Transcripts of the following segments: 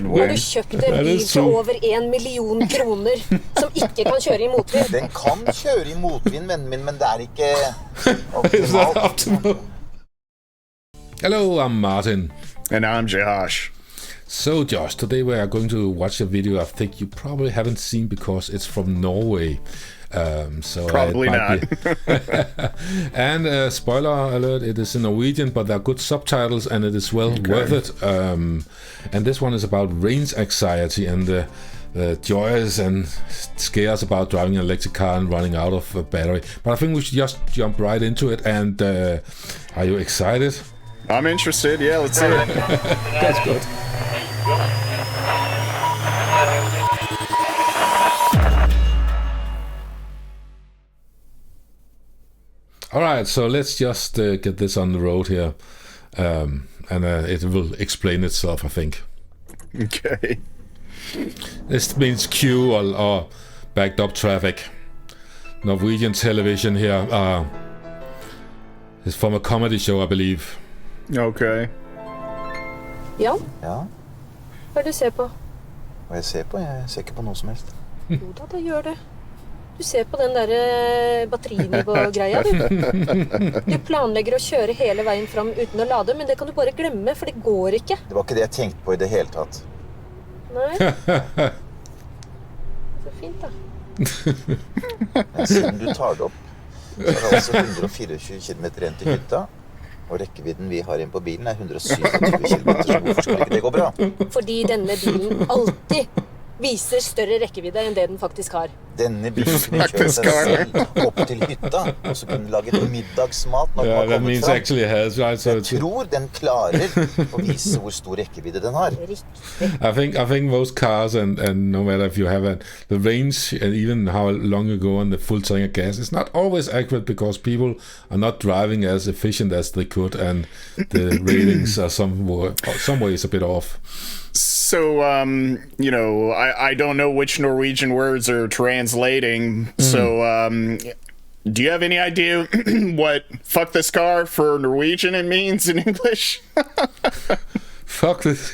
Har du kjøpt en bil for over 1 million kroner som ikke kan kjøre I motvind? Den kan kjøre I motvind, vennen min, men det ikke optimal. Hello, I'm Martin. And I'm Josh. So Josh, today we are going to watch a video I think you probably haven't seen because it's from Norway. So probably not. And spoiler alert, it is in Norwegian, but there are good subtitles and it is well worth it. And this one is about range anxiety and the joys and scares about driving an electric car and running out of battery. But I think we should just jump right into it. And are you excited? I'm interested. Yeah, let's see it. That's good. All right, so let's just get this on the road here, and it will explain itself, I think. Okay. This means queue or backed up traffic. Norwegian television here. It's from a comedy show, I believe. Okay. Ja? Ja? Hva du ser på? Hva jeg ser på? Jeg ser ikke på noe som helst. Jo da, det gjør det. Du ser på den der batterinivå-greia, du. Du planlegger å kjøre hele veien fram uten å lade, men det kan du bare glemme, for det går ikke. Det var ikke det jeg tenkte på I det hele tatt. Nei. Så fint, da. Men siden du tar det opp, så det altså 124 kilometer igjen til hytta, og rekkevidden vi har inn på bilen 127 kilometer, så hvorfor skal ikke det gå bra? Fordi denne bilen alltid viser større rekkevidde enn det den faktisk har. Denne bilen kunne kjøre seg selv opp til hytta, og så kunne lage middagsmat når den har kommet fram. Jeg tror den klarer å vise hvor stor rekkevidde den har. I think most cars and no matter if you have the range and even how long you go on the full tank of gas, it's not always accurate because people are not driving as efficient as they could and the ratings are some ways a bit off. So, you know, I don't know which Norwegian words are translating. So, do you have any idea what "fuck this car" for Norwegian it means in English? Fuck this.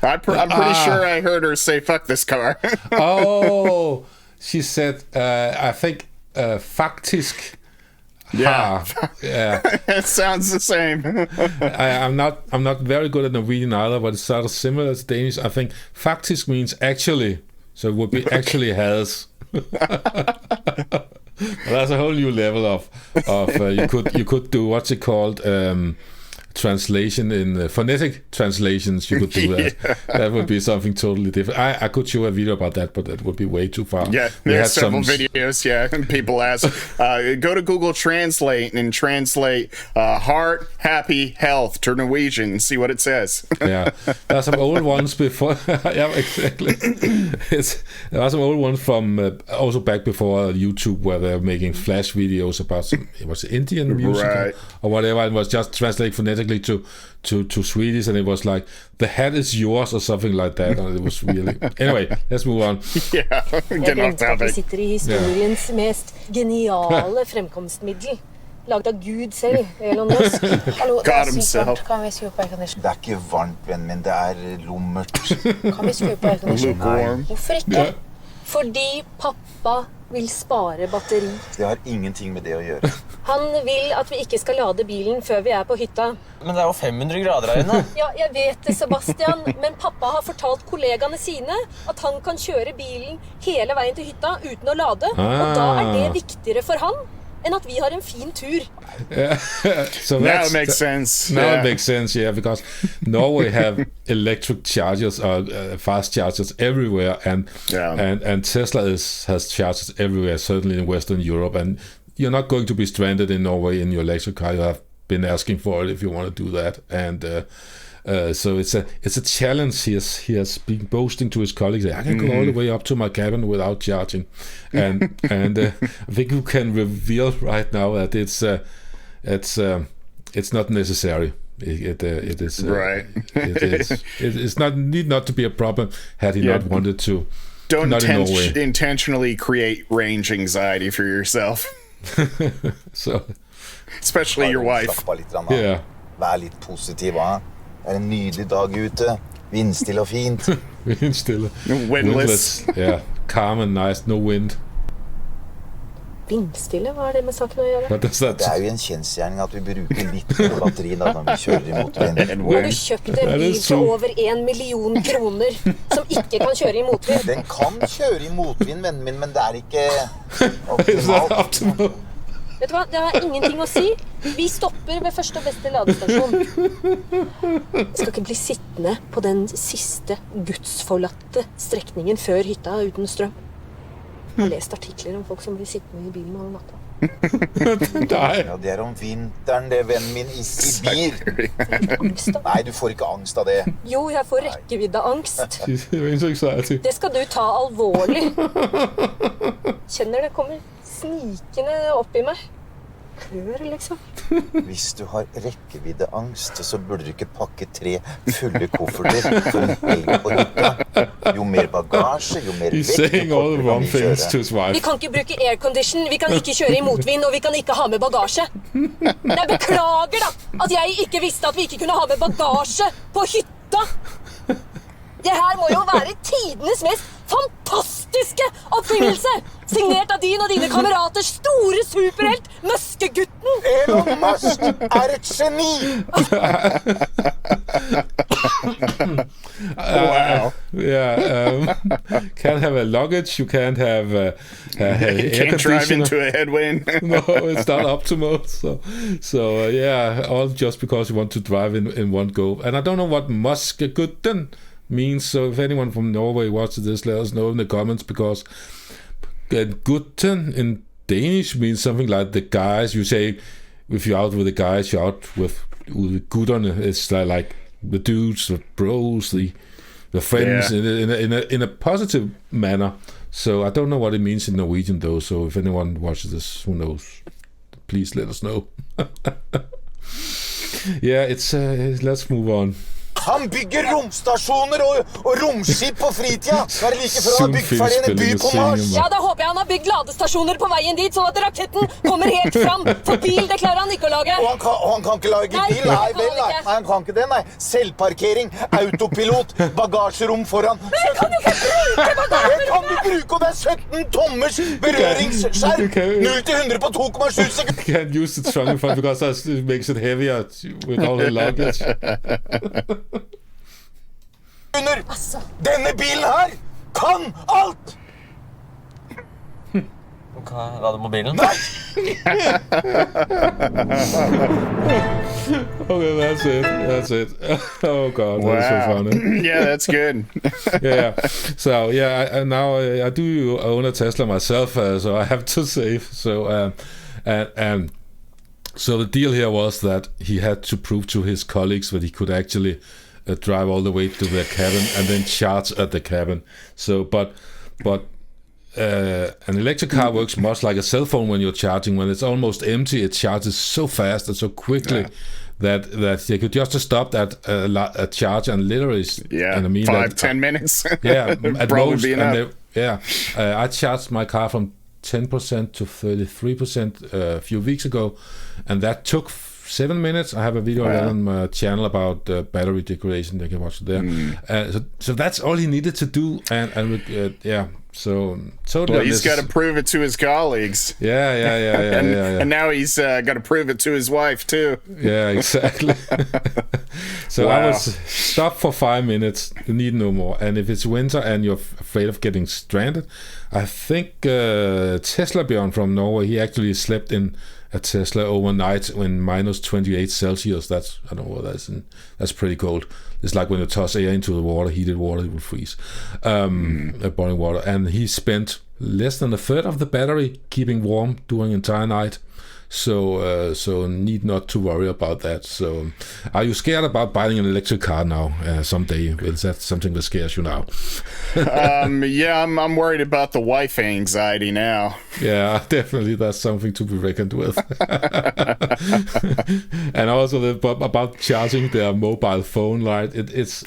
I'm pretty sure I heard her say "fuck this car." Oh, she said, I think, faktisk. Yeah, yeah. It sounds the same. I'm not very good at Norwegian either, but it's sort of similar to Danish. I think faktisk means actually, so it would be actually has. That's a whole new level of you could do what's it called translation in phonetic translations. You could do that. Yeah. That would be something totally different. I could show a video about that, but that would be way too far. Yeah, there's several videos. Yeah, people ask, go to Google Translate and translate heart, happy, health to Norwegian and see what it says. Yeah, there are some old ones before. Yeah, exactly. There are some old ones from also back before YouTube where they're making flash videos about some, it was Indian music or whatever, and was just translated phonetically to Swedish, and it was like the hat is yours or something like that, and it was really anyway. Let's move on. Yeah, get off topic. Vi sitter I historiens mest geniale fremkomstmiddel. Laget av Gud selv, Elon Musk. Hallo, det sykt varmt. Kan vi skru på aircondition? Det ikke varmt, vennen min. Det lummert. Kan vi skru på aircondition? Hvorfor ikke? Fordi pappa vil spare batteri. Det har ingenting med det å gjøre. Han vil at vi ikke skal lade bilen før vi på hytta. Men det jo 500 grader her inne. Ja, jeg vet det, Sebastian, men pappa har fortalt kollegaene sine at han kan kjøre bilen hele veien til hytta uten å lade, og da det viktigere for han enn at vi har en fin tur. So now it makes sense. Now it makes sense, yeah, because Norway have electric chargers or fast chargers everywhere, and Tesla has chargers everywhere, certainly in Western Europe, and you're not going to be stranded in Norway in your electric car. You have been asking for it if you want to do that, and so it's a challenge. He has been boasting to his colleagues, I can go all the way up to my cabin without charging, and I think you can reveal right now that it's not necessary. It is right. It's need not to be a problem had he not wanted to. Don't intentionally create range anxiety for yourself. So, especially your wife. Yeah. Vær litt positiv, va? Det en nydelig dag ute. Vindstille og fint. Vindstille. Windless. Yeah, calm and nice, no wind. Vindstille, hva er det med saken å gjøre? What does that? Det er jo en kjensgjerning at vi bruker litt mer batteri da når vi kjører i motvind. Har du kjøpt en bil for over 1 million kroner som ikke kan kjøre i motvind? Den kan kjøre i motvind, vennen min, men det er ikke Is that optimalt. optimal? Vet du hva, det har ingenting å si. Vi stopper ved første og beste ladestasjon. Jeg skal ikke bli sittende på den siste gudsforlatte strekningen før hytta uten strøm. Jeg har lest artikler om folk som blir sittende i bilen over natta. Die. Ja, det er om vinteren, det, vennen min, i Sibir. Angst da. Nei, du får ikke angst av det. Jo, jeg får rekkeviddeangst. Rangeanxiety. Det skal du ta alvorlig. Kjenner det kommer snikende opp i meg. Klør, liksom. Hvis du har rekkeviddeangst, så burde du ikke pakke 3 fulle kofferter for en helg på hytta. Jo mer bagasje, jo mer He's vekt, saying jo all the kortere wrong kan vi things to kjøre. his wife. Vi kan ikke bruke aircondition, vi kan ikke kjøre i motvind, og vi kan ikke ha med bagasje. Jeg beklager da, at jeg ikke visste at vi ikke kunne ha med bagasje på hytta. Det her må jo være tidenes mest fantastiske oppfinnelse! Signert av din og dine kameraters store superhelt, Muskegutten! Elon Musk er et geni! Wow. Yeah, can't have a luggage, you can't have air Can't drive conditioner. into a headwind. No, it's not optimal. So yeah, all just because you want to drive in one go. And I don't know what Muskegutten means. So if anyone from Norway watches this, let us know in the comments, because Gutten in Danish means something like the guys. You say if you're out with the guys, you're out with gutterne. It's like the dudes, the bros, the friends, Yeah. in a positive manner. So I don't know what it means in Norwegian though. So if anyone watches this, who knows, please let us know. Yeah, it's let's move on. Han bygger romstasjoner og romskip på fritida. Så er det like før han har bygd ferdig en by på Mars. Ja, da håper jeg han har bygd ladestasjoner på veien dit, sånn at raketten kommer helt fram. For bil, det klarer han ikke å lage. Og han kan ikke lage Nei, bil? det Nei, kan vel, han nei. ikke. Nei, han kan ikke det, nei. Selvparkering, autopilot, bagasjerom foran. Men jeg kan jo ikke bruke Det bagasjerommet! kan du bruke, og det er 17 tommers berøringsskjerm. 0 til 100 på 2,7 sekunder. You can't use the trunk front because it makes it heavier with all the luggage. Altså, Denne bilen her kan alt! Hva? Lade mobilen? Nei! Okay, that's it. That's it. Oh god, that's so Wow. funny. Yeah, that's good. Yeah. So yeah, now I do own a Tesla myself, so I have to save. So and so the deal here was that he had to prove to his colleagues that he could actually drive all the way to their cabin and then charge at the cabin. So, but an electric car works much like a cell phone when you're charging. When it's almost empty, it charges so fast and so quickly that they could just stop at a charge and literally. Yeah, and I mean 5-10 minutes. Yeah, at Probably most. be enough. I charged my car from 10% to 33% a few weeks ago, and that took 7 minutes. I have a video on my channel about battery degradation. They can watch it there. So that's all he needed to do, and so totally. Well, he's got to prove it to his colleagues. Yeah. And now he's got to prove it to his wife too. Yeah, exactly. So I Wow. was stopped for 5 minutes. You need no more. And if it's winter and you're afraid of getting stranded, I think Tesla Bjørn from Norway, he actually slept in a Tesla overnight when minus 28 Celsius. That's, I don't know what that's in. That's pretty cold. It's like when you toss air into the water, heated water, it will freeze. Boiling water. And he spent less than a third of the battery keeping warm during the entire night. So need not to worry about that. So are you scared about buying an electric car now someday? Is that something that scares you now? Yeah, I'm worried about the wife anxiety now. Yeah, definitely that's something to be reckoned with. And also about charging their mobile phone, right? It's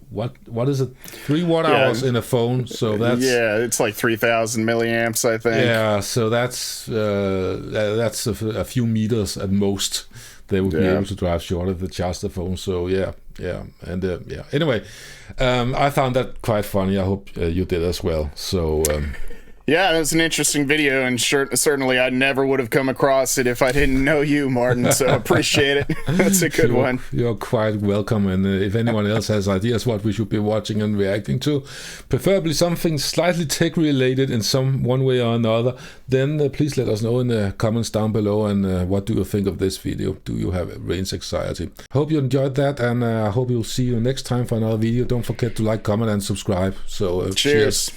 what is it? 3 watt-hours in a phone, so that's it's like 3,000 milliamps, I think. yeah. So that's a few meters at most they would be able to drive shorter if they charge the phone. So yeah. Anyway, I found that quite funny. I hope you did as well. So yeah, it was an interesting video, and certainly I never would have come across it if I didn't know you, Martin, so appreciate it. That's a good one. You're quite welcome, and if anyone else has ideas what we should be watching and reacting to, preferably something slightly tech-related in one way or another, then please let us know in the comments down below, and what do you think of this video? Do you have range anxiety? Hope you enjoyed that, and I hope you'll see you next time for another video. Don't forget to like, comment, and subscribe. So cheers.